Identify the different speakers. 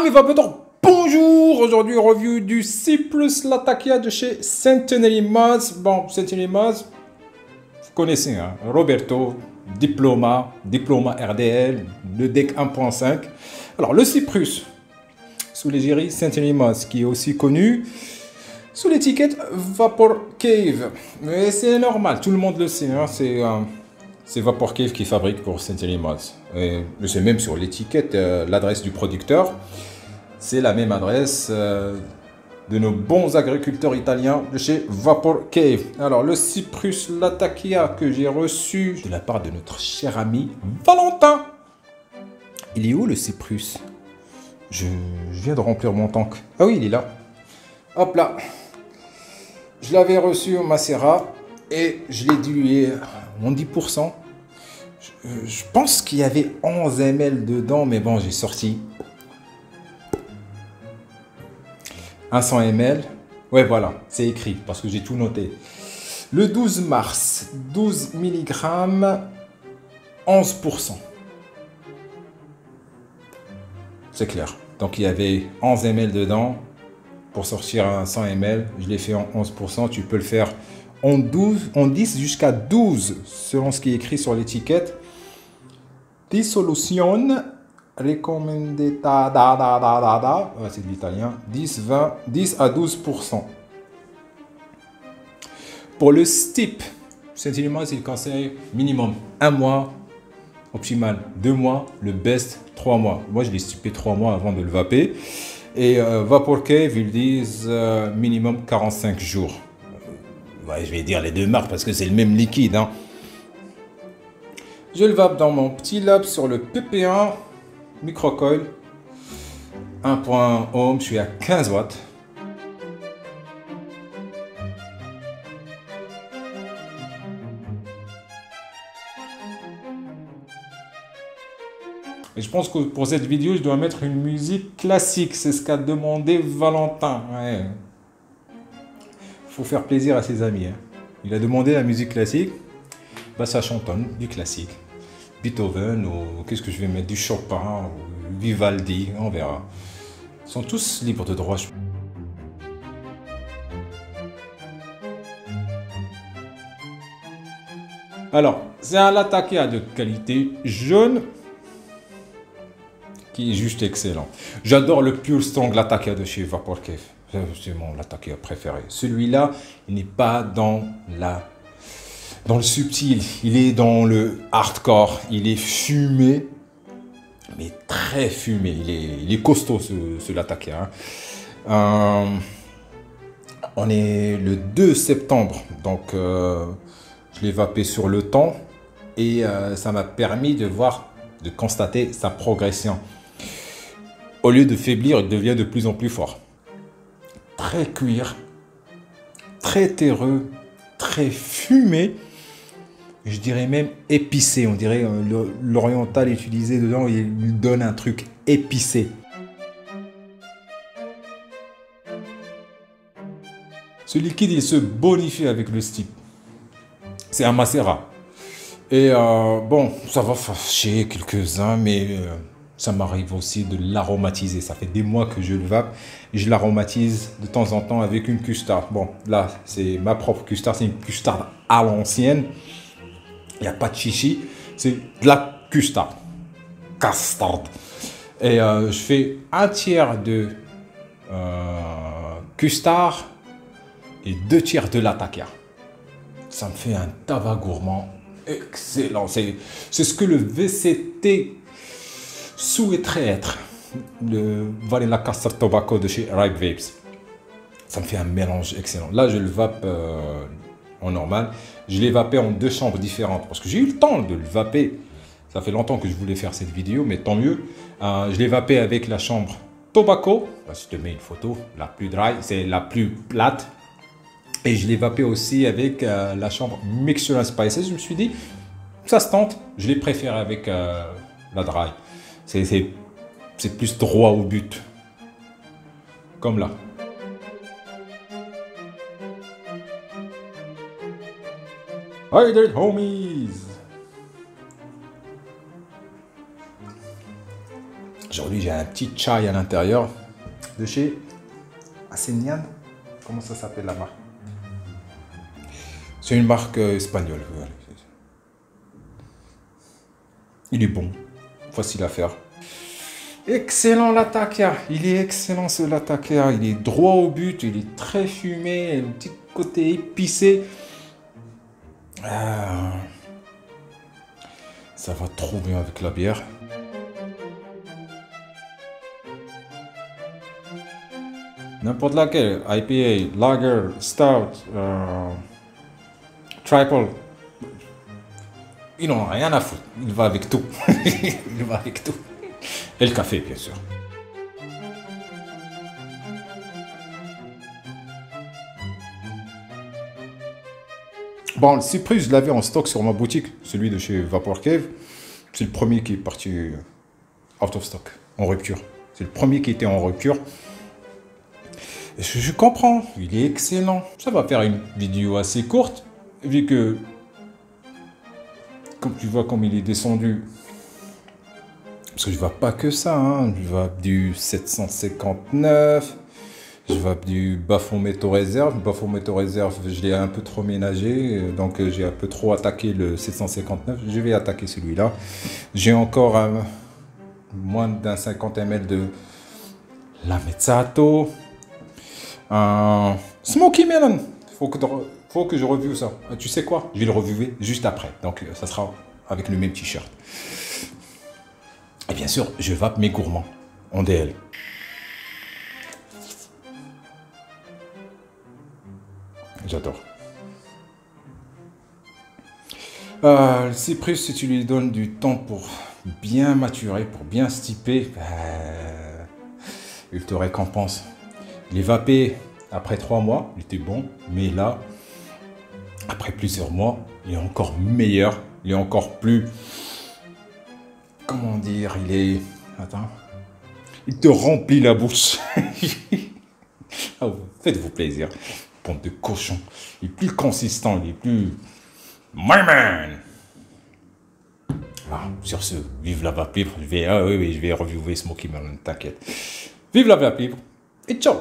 Speaker 1: Amis vapeurs, bonjour! Aujourd'hui, review du Cyprus Latakia de chez Centenary Mods. Bon, Centenary Mods, vous connaissez, hein? Roberto, Diploma RDL, le deck 1.5. Alors, le Cyprus, sous l'égérie Centenary Mods, qui est aussi connu sous l'étiquette Vapor Cave. Mais c'est normal, tout le monde le sait, hein? C'est Vapor Cave qui fabrique pour Centenary Mods. Et c'est même sur l'étiquette l'adresse du producteur. C'est la même adresse de nos bons agriculteurs italiens de chez Vapor Cave. Alors, le Cyprus Latakia que j'ai reçu de la part de notre cher ami Valentin. Il est où le Cyprus? Je viens de remplir mon tank. Ah oui, il est là. Hop là. Je l'avais reçu au Macera et je l'ai dilué en 10%. Je pense qu'il y avait 11 ml dedans, mais bon, j'ai sorti 100 ml. Ouais, voilà, c'est écrit parce que j'ai tout noté. Le 12 mars, 12 mg, 11%. C'est clair. Donc il y avait 11 ml dedans. Pour sortir un 100 ml, je l'ai fait en 11%. Tu peux le faire en 10 jusqu'à 12, selon ce qui est écrit sur l'étiquette. Dissolution recommendata, c'est de l'italien, 10 à 12%. Pour le steep, Centenary Mods, il conseille minimum 1 mois, optimal 2 mois, le best 3 mois. Moi, je l'ai steepé 3 mois avant de le vaper. Et Vapor Cave, ils disent minimum 45 jours. Ouais, je vais dire les deux marques parce que c'est le même liquide, hein. Je le vape dans mon petit lab sur le PP1 microcoil 1.1 ohm, je suis à 15 watts. Et je pense que pour cette vidéo, je dois mettre une musique classique. C'est ce qu'a demandé Valentin. Ouais. Faut faire plaisir à ses amis, hein. Il a demandé la musique classique. Bah, ça chantonne du classique. Beethoven ou qu'est-ce que je vais mettre, du Chopin ou Vivaldi, on verra. Ils sont tous libres de droit. Alors, c'est un Latakia de qualité jaune qui est juste excellent. J'adore le Pure Strong Latakia de chez Vapor Cave. C'est mon Latakia préféré. Celui-là, il n'est pas dans le subtil, il est dans le hardcore, il est fumé, mais très fumé, il est costaud ce Latakia, hein. On est le 2 septembre, donc je l'ai vapé sur le temps et ça m'a permis de constater sa progression. Au lieu de faiblir, il devient de plus en plus fort. Très cuir, très terreux, très fumé. Je dirais même épicé, on dirait l'oriental utilisé dedans, il lui donne un truc épicé. Ce liquide, il se bonifie avec le steep. C'est un Macera. Et bon, ça va fâcher quelques-uns, mais ça m'arrive aussi de l'aromatiser. Ça fait des mois que je le vape et je l'aromatise de temps en temps avec une custard. Bon, là, c'est ma propre custard, c'est une custard à l'ancienne. Il n'y a pas de chichi, c'est de la custard. Custard. Et je fais un tiers de custard et 2 tiers de Latakia. Ça me fait un tabac gourmand excellent. C'est ce que le VCT souhaiterait être. Le Vanilla Custard Tobacco de chez Ripe Vapes. Ça me fait un mélange excellent. Là, je le vape en normal. Je l'ai vapé en 2 chambres différentes parce que j'ai eu le temps de le vaper. Ça fait longtemps que je voulais faire cette vidéo, mais tant mieux. Je l'ai vapé avec la chambre Tobacco. Là, je te mets une photo. La plus dry, c'est la plus plate. Et je l'ai vapé aussi avec la chambre Mixture Spices. Je me suis dit, ça se tente. Je l'ai préféré avec la dry. C'est plus droit au but. Comme là. Hi there, homies! Aujourd'hui, j'ai un petit chai à l'intérieur de chez Asenian. Comment ça s'appelle la marque? C'est une marque espagnole. Voilà. Il est bon, facile à faire. Excellent latakia, il est excellent ce latakia, il est droit au but, il est très fumé, un petit côté épicé. Ça va trop bien avec la bière. N'importe laquelle, IPA, Lager, Stout, Triple. Il n'en a rien à foutre, il va avec tout. Il va avec tout. Et le café, bien sûr. Bon, le Cyprus, je l'avais en stock sur ma boutique, celui de chez Vapor Cave. C'est le premier qui est parti out of stock, en rupture. C'est le premier qui était en rupture. Et je comprends, il est excellent. Ça va faire une vidéo assez courte, vu que, comme tu vois, comme il est descendu. Parce que je ne vois pas que ça, hein. Je vois du 759, je vois du Baphomet Réserve. Baphomet Réserve, je l'ai un peu trop ménagé, donc j'ai un peu trop attaqué le 759. Je vais attaquer celui-là. J'ai encore moins d'un 50 ml de la Mezzato. Un Smoky Melon. Faut que je review ça. Tu sais quoi? Je vais le reviewer juste après. Donc ça sera avec le même t-shirt. Et bien sûr, je vape mes gourmands en DL. J'adore. Le Cyprus, si tu lui donnes du temps pour bien maturer, pour bien stiper, il te récompense. Il est vapé après 3 mois, il était bon, mais là, après plusieurs mois, il est encore meilleur, il est encore plus... Comment dire, il est... Attends. Il te remplit la bouche. Oh, faites-vous plaisir. Bande de cochon. Il est plus consistant, il est plus... My man. Ah, sur ce, vive la vape libre. Je vais reviewer Smoky Melon, t'inquiète. Vive la vape libre et ciao.